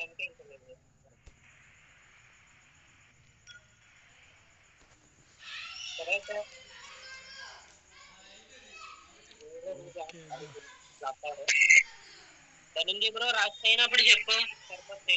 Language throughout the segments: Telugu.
అంటే ఇంకా ధనంజయ్ బ్రో రాసి అయినప్పుడు చెప్పు సరిపోతుంది.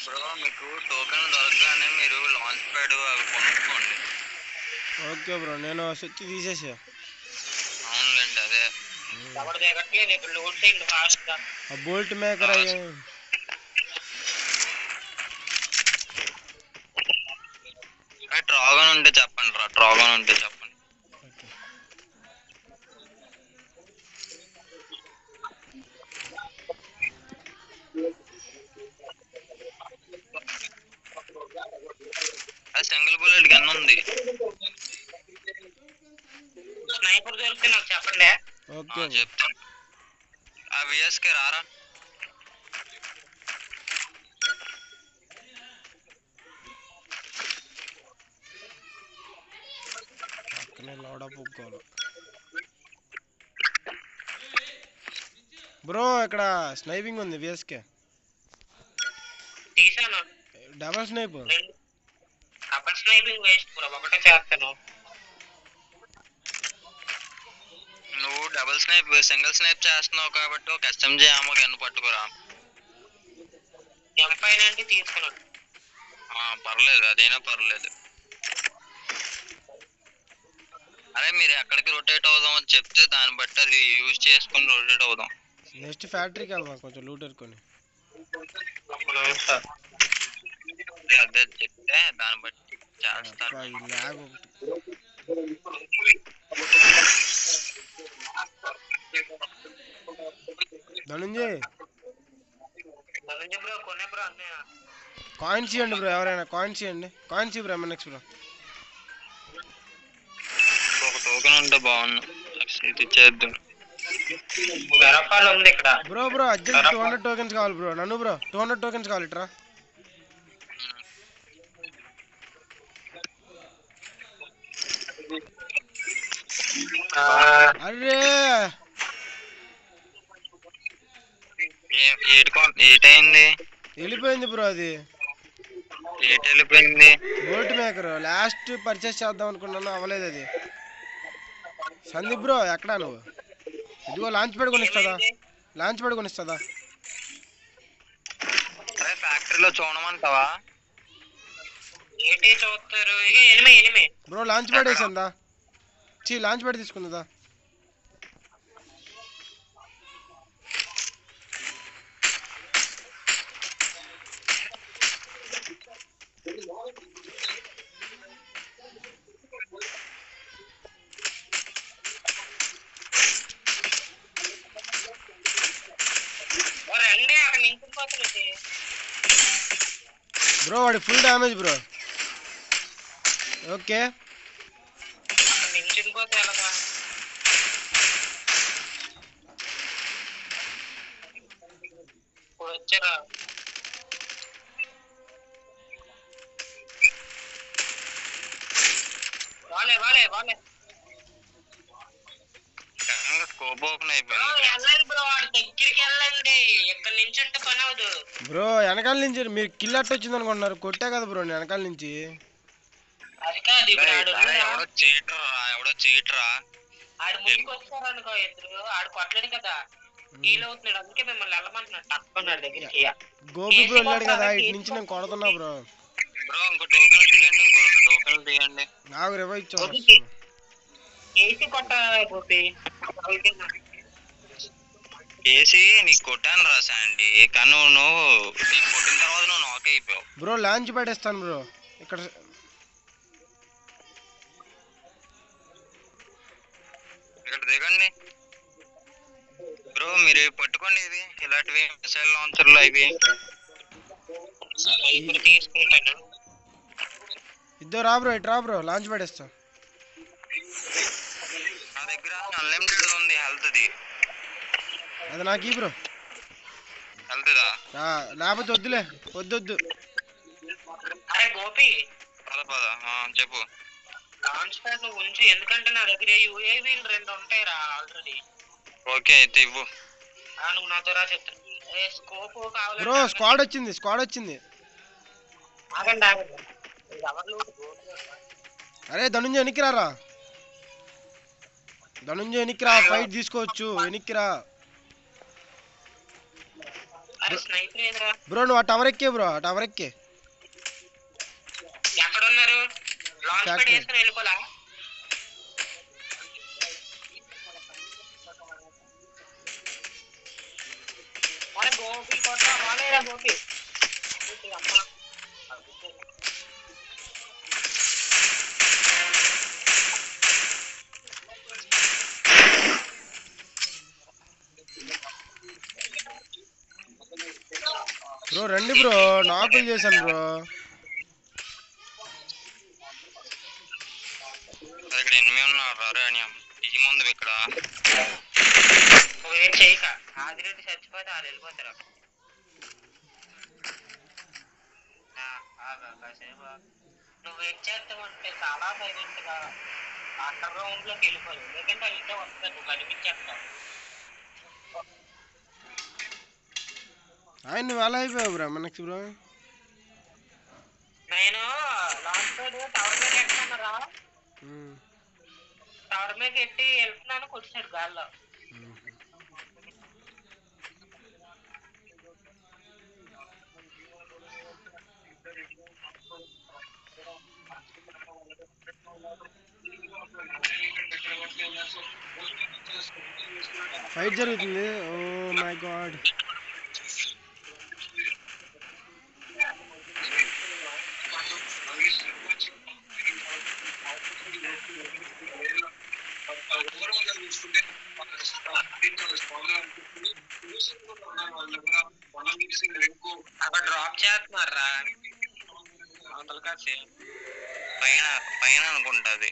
బ్రో మీకు టోకెన్ దొరకగానే మీరు లాంచ్ ప్యాడ్ అవి కొనుక్కోండి. ఓకే బ్రో, నేను స్విచ్ తీసేసా. అవునులేండి, అదే బోల్ట్ మేకర్ అయ్యా. ట్రాగన్ ఉంటే చెప్పండి రా, ట్రాగన్ ఉంటే చెప్పండి. సింగిల్ బుల్లెట్ గన్ ఉంది. స్నైపర్ దొరికితే నాకు చెప్పండి. ఓకే చెప్తాను. ఆ విఎస్కే రారా. పక్కనే లోడా పుక్కోవాలి బ్రో. ఇక్కడ స్నైపింగ్ ఉంది విఎస్కే. తీసాను double snipe. Double sniping waste bro, ఒకటే చేస్తాను. నువ్వు డబుల్ స్నైప్ సింగిల్ స్నైప్ చేస్తున్నావు కాబట్టి ఒక ఎస్ఎంజీ ఆమో గన్ను పట్టుకురా. M5 తీసుకున్నాను. పర్లేదు, అదైనా పర్లేదు. అరే మీరు ఎక్కడికి రొటేట్ అవుదాం అని చెప్తే దాన్ని బట్టి అది యూజ్ చేసుకుని రొటేట్ అవుదాం. నెక్స్ట్ ఫ్యాక్టరీకి వెళ్దాం కొంచెం లూట్ ఎరుకొని. అదే చెప్తే దాన్ని బట్టి చేస్తాను. ధనంజయ్ బ్రో కొనే బ్రో అన్నయ్య కాయిన్స్ ఇవ్వండి బ్రో, ఎవరైనా కాయిన్స్ ఇవ్వండి. Coins bro MNX bro. ఒక టోకెన్ ఉంటే బాగుండు, ఇది చేద్దాం. ఉంది ఇక్కడ బ్రో. బ్రో అర్జెంట్ 200 టోకెన్స్ కావాలి బ్రో. నన్ను బ్రో 200 టోకెన్స్ కావాలి ఇట్రా. అరే ఏటైంది? వెళ్ళిపోయింది బ్రో. అది ఏట వెళ్ళిపోయింది? బోల్ట్ మేకర్ లాస్ట్ పర్చేస్ చేద్దాం అనుకున్నాను, అవ్వలేదు అది. సందీప్ బ్రో ఎక్కడా నువ్వు? ఇదిగో లాంచ్ ప్యాడ్ కొనిస్తుందా? లాంచ్ ప్యాడ్ కొనిస్తుందా? ఫ్యాక్టరీలో చూడమంటావా? బ్రో లాంచ్ ప్యాడ్ వేసిందా? లాంచ్ ప్యాడ్ తీసుకుందా? బ్రో వాడి ఫుల్ డ్యామేజ్ బ్రో. ఓకే వచ్చారా? వాలే వాలే వాలే స్కోప్ ఓపెన్ అయిపోయింది. వెళ్ళండి బ్రో, వాడి దగ్గరికి వెళ్ళండి. ఇక్కడ నుంచి ఉంటే పని అవదు బ్రో. వెనకాల నుంచి మీరు కిల్ అట్ట వచ్చింది అనుకుంటున్నారు, కొట్టా కదా బ్రో నేను వెనకాల నుంచి. అది కాదు ఎవడో చీటరా ఆడు ముందుకు వచ్చారనుకో ఇద్దరు, ఆడు కొట్టలేడు కదా, ఫీల్ అవుతున్నాడు. అందుకే మిమ్మల్ని వెళ్ళమంటున్నాడు తప్పన్నాడు దగ్గరికి. గోపి బ్రో వెళ్ళాడు కదా ఇటు నుంచి నేను కొడుతున్నా బ్రో. బ్రో ఇంకో టోకెన్ తీయండి, ఇంకో 2 టోకెన్లు తీయండి. నాకు రివైవ్ ఇచ్చావు. ఏసీ కొట్ట గోపి. ఏసీ నీకు కొట్టాను రా శాండీ, కానీ నువ్వు కొట్టిన తర్వాత నువ్వు నాక్ అయిపోయావు బ్రో. లాంచ్ పడేస్తాను బ్రో. ఇక్కడ దిగండి బ్రో. మీరు పట్టుకోండి ఇది, ఇలాంటివి మిసైల్ లాంచర్లు ఇవి తీసుకుంటాను. ఇద్దరు రా బ్రో, ఇటు రా బ్రో. లాంచ్ పడేస్తా. నా దగ్గర దగ్గర అన్లిమిటెడ్ ఉంది హెల్త్ది. అది నాకు ఈ బ్రో. హెల్త్దా లేకపోతే వద్దులే, వద్దు. అరే గోపి పద పద చెప్పు. లాంచ్ ప్యాడ్ నువ్వు ఉంచు, ఎందుకంటే నా దగ్గర యూఏవీలు 2 ఉంటాయిరా ఆల్రెడీ. ఓకే అయితే ఇవ్వు. నువ్వు నాతో రా చెప్తాను. స్కోప్ కావాలి బ్రో. స్క్వాడ్ వచ్చింది. ఆగండి ఎవరు? అరే ధనుంజయ వెనక్కి రా. ధనుంజయ వెనక్కి రా, ఫైట్ తీసుకోవచ్చు. వెనక్కి రా బ్రో. నువ్వు ఆ టవర్ ఎక్కే బ్రో, ఆ టవర్ ఎక్కే. ఎక్కడ ఉన్నారు? లాంచ్ ప్యాడ్ వేసుకుని వెళ్ళిపోలా? గోపి గోపి బ్రో రండి బ్రో, నాకులు చేశాను బ్రో. ఇక్కడ ఎనిమిది ఉన్నారు. ఏముంది ఇక్కడ? ఏం చేయక ఆదిరెడ్డి చచ్చిపోతే వాళ్ళు వెళ్ళిపోతారు. కాసేపు నువ్వు వెయిట్ చేస్తామంటే చాలా సైలెంట్ గా అండర్ గ్రౌండ్ లోకి వెళ్ళిపోయి, ఎందుకంటే వాళ్ళింటే వస్తారు, నువ్వు కనిపించేస్తావు. నువ్వు అలా అయిపోయావు బ్రో మనకి బ్రో. నేను లాస్ట్ టవర్ మీద ఎక్కుతున్నారా, టవర్ మీద ఎట్టి వెళ్తున్నాను, కొట్టాడు గాల్లో. ఫైట్ జరుగుతుంది. Oh my god. అక్కడ డ్రాప్ చేస్తున్నారా పైన పైన అనుకుంటది.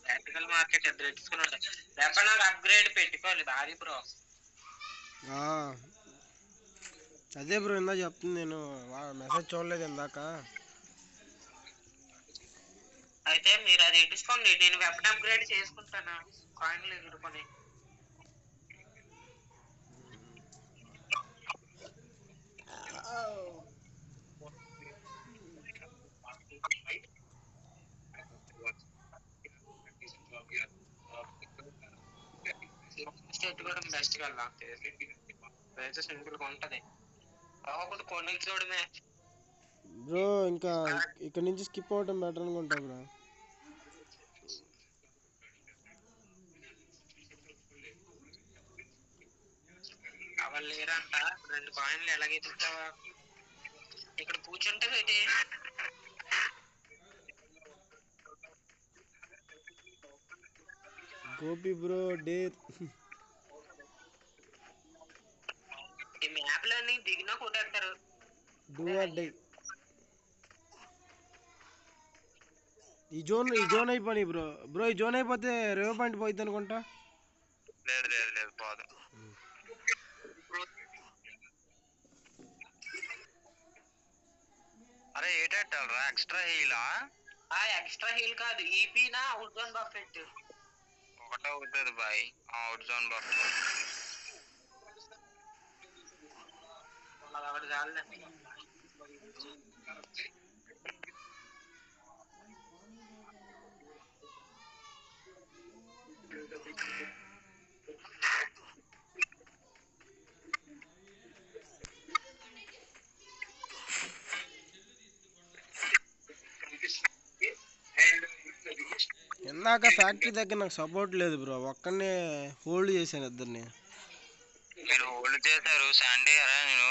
టాక్టికల్ మార్కెట్ ఎద్దరు తెచ్చుకున్నాడు. లేకపోతే నాకు అప్గ్రేడ్ పెట్టుకోవాలి భారీ బ్రో. అదే బ్రో ఇందాక చెప్తుంది, నేను మెసేజ్ చూడలేదు ఇందాక. అయితే మీరు అది ఎట్టించుకోండి, నేను వెపన్ అప్గ్రేడ్ చేసుకుంటాను కాయిన్లు ఎదుర్కొని. పెట్టుకోవడం బెస్ట్ కదా, అయితే సింపుల్ గా ఉంటది. ఒకటి కొన్ని చూడమే బ్రో. ఇంకా ఇక్కడ నుంచి స్కిప్ అవడం బెటర్ అనుకుంటా బ్రో. ఎవరు లేరంట. 2 కాయిన్లు ఎలాగే తింటావా? ఇక్కడ కూర్చుంటే ఏంటి? గోపి బ్రో డే. ఈ మ్యాప్ లోని దిగినా కొట్టేస్తారు. Do or die. ఈ జోన్ అయిపోయి బ్రో. ఈ జోన్ అయిపోతే రేవ్ పాయింట్ పోయిద్ది అనుకుంటా. లేదు పోదు. అరే ఏటెట్టాలరా? ఎక్స్ట్రా హీలా? ఎక్స్ట్రా హీల్ కాదు, ఈపీ నా అవుట్ జోన్ బఫెట్ ఒకటే అవుతుంది బాయ్. అవుట్ జోన్ బఫెట్ ఒకటి చాలే. ఇందాక ఫ్యాక్టరీ దగ్గర నాకు సపోర్ట్ లేదు బ్రో, ఒక్కనే హోల్డ్ చేశాను ఇద్దరిని. మీరు ఓల్డ్ చేశారు శాండీ. అరే నేను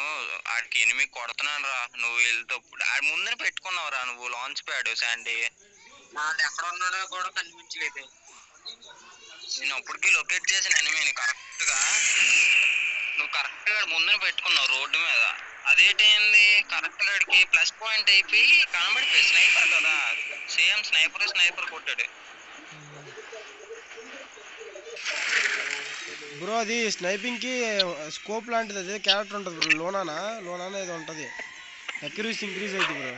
ఆడికి ఎనిమిది కొడుతున్నాను రా, నువ్వు వెళ్తప్పుడు ఆడి ముందర పెట్టుకున్నావు రా నువ్వు లాంచ్ ప్యాడ్ శాండీ. నాది ఎక్కడ ఉన్నాడో కూడా కనిపించలేదు. నేను అప్పటికి లొకేట్ చేసిన ఎనిమిది కరెక్ట్ గా, నువ్వు కరెక్ట్ గా ముందర పెట్టుకున్నావు రోడ్డు మీద. అదేంటి కరెక్ట్ గాడికి ప్లస్ పాయింట్ అయిపోయి కనబడిపోయి స్నైపర్ కదా, సేమ్ స్నైపర్ కొట్టాడు. బ్రో అది స్నైపింగ్ కి స్కోప్ లాంటిది, అదే క్యారెక్టర్ ఉంటుంది బ్రో, లోనానా ఏదో ఉంటుంది, అక్యురసీ ఇంక్రీజ్ అవుతుంది బ్రో.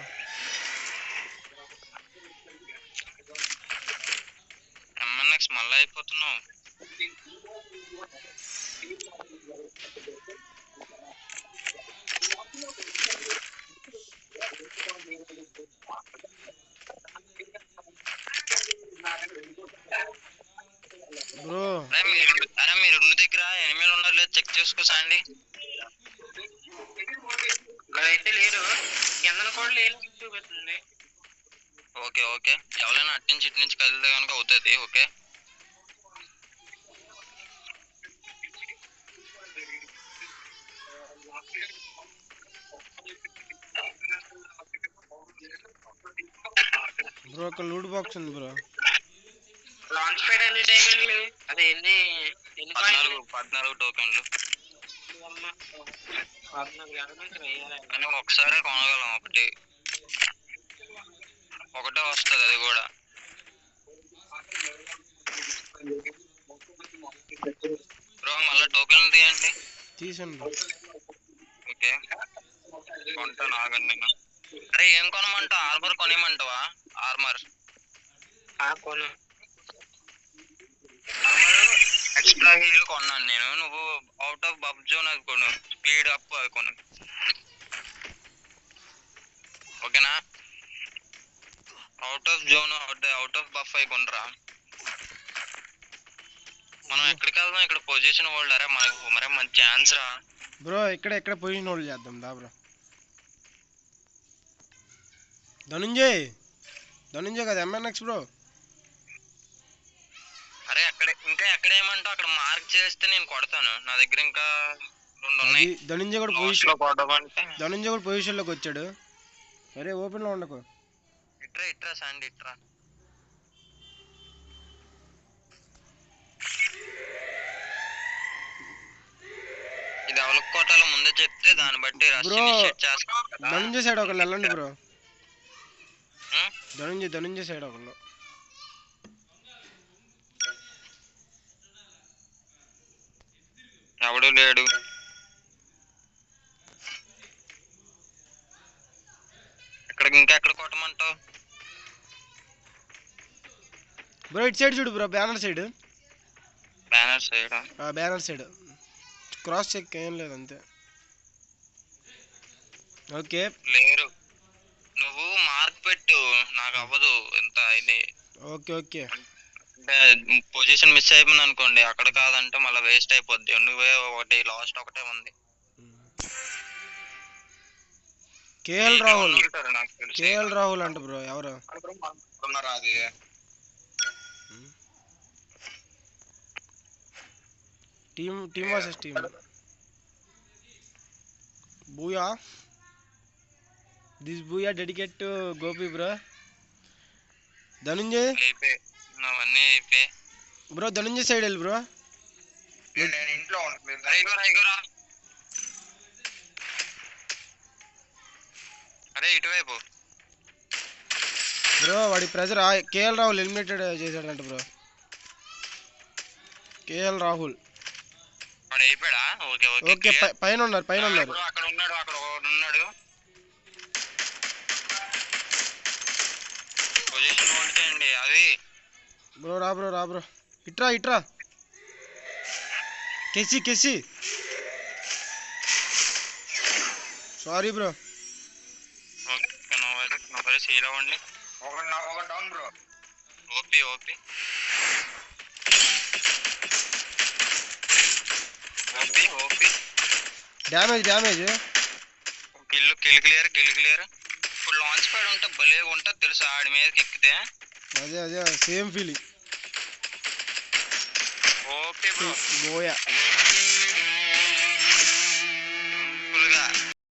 ఎంఎన్ఎక్స్ మళ్ళీ అయిపోతున్నావు. బ్రో మీరు ఉన్న దగ్గర ఎనిమిది ఉన్నారు లేదు చెక్ చేసుకో శాండీ. ఇక్కడైతే లేరు, కిందన కూడా లేరు చూపిస్తుంది. ఓకే ఎవరైనా అటు నుంచి ఇటు నుంచి కదిలితే కనుక అవుతుంది. ఓకే బ్రో ఒక లూట్ బాక్స్ ఉంది బ్రో. లాంచ్ ప్యాడ్ అనే డైమండ్లు అదే ఎన్ని 14 టోకెన్లు 14 గంటల నుంచి వేయాలి. కానీ ఒకసారి కొనగలం, ఒకటే వస్తుంది అది కూడా. బ్రో మళ్ళీ టోకెన్లు తీయండి. తీసండి బ్రో. ఓకే కొంటాను ఆగండి నేను. అరే ఏం కొనమంటావు? ఆర్మర్ కొనిమంటావా? ఆర్మర్ కొను. ఎక్స్ట్రా హీల్ కొన్నాను నేను, నువ్వు అవుట్ ఆఫ్ బఫ్ జోన్ అది కొను, స్పీడ్ అప్ అది కొను. ఓకేనా? Out of zone out of buff అయి కొనరా. మనం ఎక్కడికి వెళ్దాం? ఇక్కడ పొజిషన్ హోల్డ్. అరే మనకు మరే మంచి ఛాన్స్ రా బ్రో. ఎక్కడ పొజిషన్ హోల్డ్ చేద్దాం దా బ్రో. ధనుంజయ్ కదా ఎంఎన్ఎక్స్ బ్రో. అరే ఎక్కడేమంటావు? అక్కడ మార్క్ చేస్తే నేను కొడతాను. నా దగ్గర ఇంకా 2 ఉన్నాయి. ధనుంజయ్ కూడా పొజిషన్ లోకి వచ్చాడు. అరే ఓపెన్ లో ఉండకు. ఇట్రా శాండీ ఇట్రా. ఇది ఎవరికి కొట్టాలో ముందే చెప్తే దాన్ని బట్టి బ్రో ధనుంజయ్ సైడ్ ఒకళ్ళు వెళ్ళండి బ్రో. ధనుంజయ్ సైడ్ ఒకళ్ళు. ఎవడు లేడు. ఇంకెక్కడ కొట్టమంటావు బ్రో? ఇటు సైడ్ చూడు bro, banner side cross check ఏం లేదు అంతే. ఓకే లేరు, నువ్వు మార్క్ పెట్టు, నాకు అవ్వదు ఎంత ఇది. ఓకే అంటే పొజిషన్ మిస్ అయిపోయింది అనుకోండి, అక్కడ కాదంటే మళ్ళీ వేస్ట్ అయిపోద్ది. నువ్వే ఒకటి లాస్ట్ ఒకటే ఉంది. కేఎల్ రాహుల్ అంట బ్రో. ఎవరు అది? Team versus team. Booyah dedicate to Gopi bro. Dhananjay bro, Dhananjay side వెళ్ళి బ్రో. ఇంట్లో అరే ఇటువైపు బ్రో. వాడి ప్రెజర్ కేఎల్ రాహుల్ ఎలిమినేటెడ్ చేశాడంట బ్రో. కేఎల్ రాహుల్ అయిపోయాడా? ఓకే పైన ఉన్నారు. అక్కడ ఉన్నాడు. పొజిషన్ హోల్డ్ చేయండి. అది బ్రో రా బ్రో. ఇట్రా కెసి. Sorry bro. సీల్ అవ్వండి. ఒక down bro. OP damage. Kill clear. ఇప్పుడు లాంచ్ ప్యాడ్ ఉంటే భలే ఉంటుంది తెలుసా, ఆడి మీదకి ఎక్కితే. అదే same feeling. Okay bro. Buoy simple గా